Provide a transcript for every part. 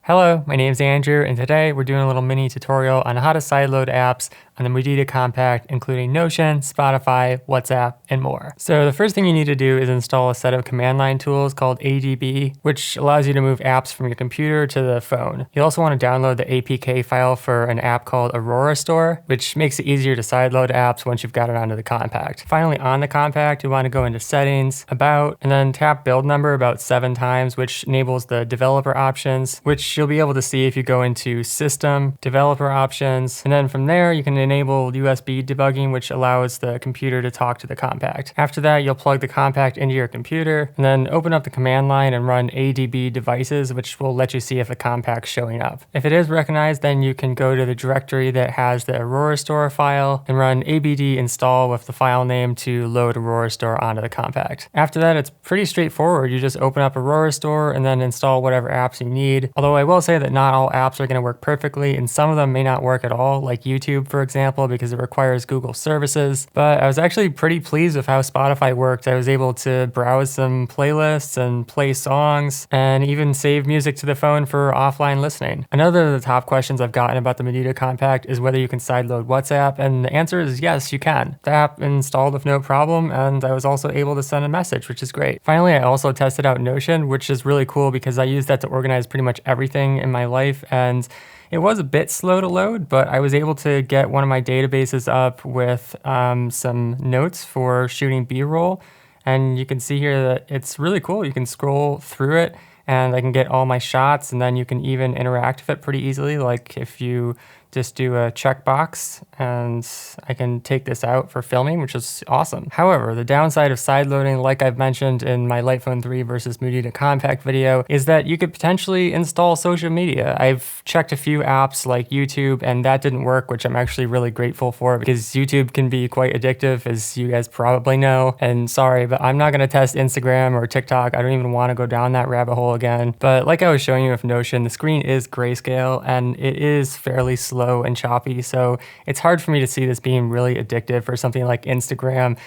Hello, my name is Andrew, and today we're doing a little mini tutorial on how to sideload apps on the MUDITA Compact, including Notion, Spotify, WhatsApp, and more. So the first thing you need to do is install a set of command line tools called ADB, which allows you to move apps from your computer to the phone. You'll also want to download the APK file for an app called Aurora Store, which makes it easier to sideload apps once you've got it onto the Compact. Finally, on the Compact, you want to go into Settings, About, and then tap Build Number about 7 times, which enables the developer options, which you'll be able to see if you go into System, Developer Options, and then from there you can enable USB debugging, which allows the computer to talk to the Compact. After that, you'll plug the Compact into your computer and then open up the command line and run ADB devices, which will let you see if the Compact's showing up. If it is recognized, then you can go to the directory that has the Aurora Store file and run abd install with the file name to load Aurora Store onto the Compact. After that, it's pretty straightforward. You just open up Aurora Store and then install whatever apps you need. Although I will say that not all apps are going to work perfectly, and some of them may not work at all, like YouTube, for example, because it requires Google services. But I was actually pretty pleased with how Spotify worked. I was able to browse some playlists and play songs and even save music to the phone for offline listening. Another of the top questions I've gotten about the MUDITA Compact is whether you can sideload WhatsApp, and the answer is yes, you can. The app installed with no problem, and I was also able to send a message, which is great. Finally, I also tested out Notion, which is really cool because I use that to organize pretty much everything in my life, and it was a bit slow to load, but I was able to get one of my databases up with some notes for shooting B-roll. And you can see here that it's really cool. You can scroll through it and I can get all my shots, and then you can even interact with it pretty easily. Like if you just do a checkbox, and I can take this out for filming, which is awesome. However, the downside of sideloading, like I've mentioned in my Lightphone 3 versus MUDITA Compact video, is that you could potentially install social media. I've checked a few apps like YouTube, and that didn't work, which I'm actually really grateful for because YouTube can be quite addictive, as you guys probably know. And sorry, but I'm not gonna test Instagram or TikTok. I don't even wanna go down that rabbit hole again. But like I was showing you with Notion, the screen is grayscale and it is fairly slow and choppy, so it's hard for me to see this being really addictive for something like Instagram,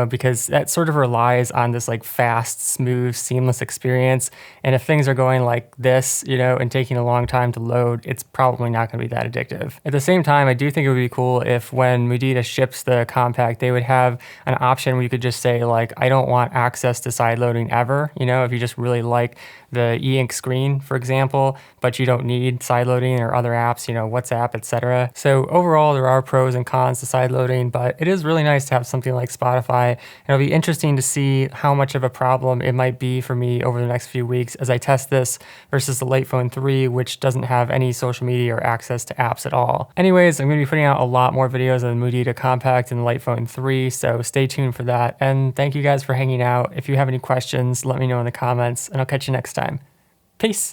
because that sort of relies on this like fast, smooth, seamless experience. And if things are going like this, and taking a long time to load, it's probably not going to be that addictive. At the same time, I do think it would be cool if when MUDITA ships the Compact, they would have an option where you could just say like, I don't want access to sideloading ever, if you just really like the e-ink screen, for example, but you don't need sideloading or other apps, WhatsApp, etc. So overall, there are pros and cons to sideloading, but it is really nice to have something like Spotify. And it'll be interesting to see how much of a problem it might be for me over the next few weeks as I test this versus the Lightphone 3, which doesn't have any social media or access to apps at all. Anyways, I'm going to be putting out a lot more videos on the MUDITA Compact and the Lightphone 3, so stay tuned for that. And thank you guys for hanging out. If you have any questions, let me know in the comments, and I'll catch you next time. Peace.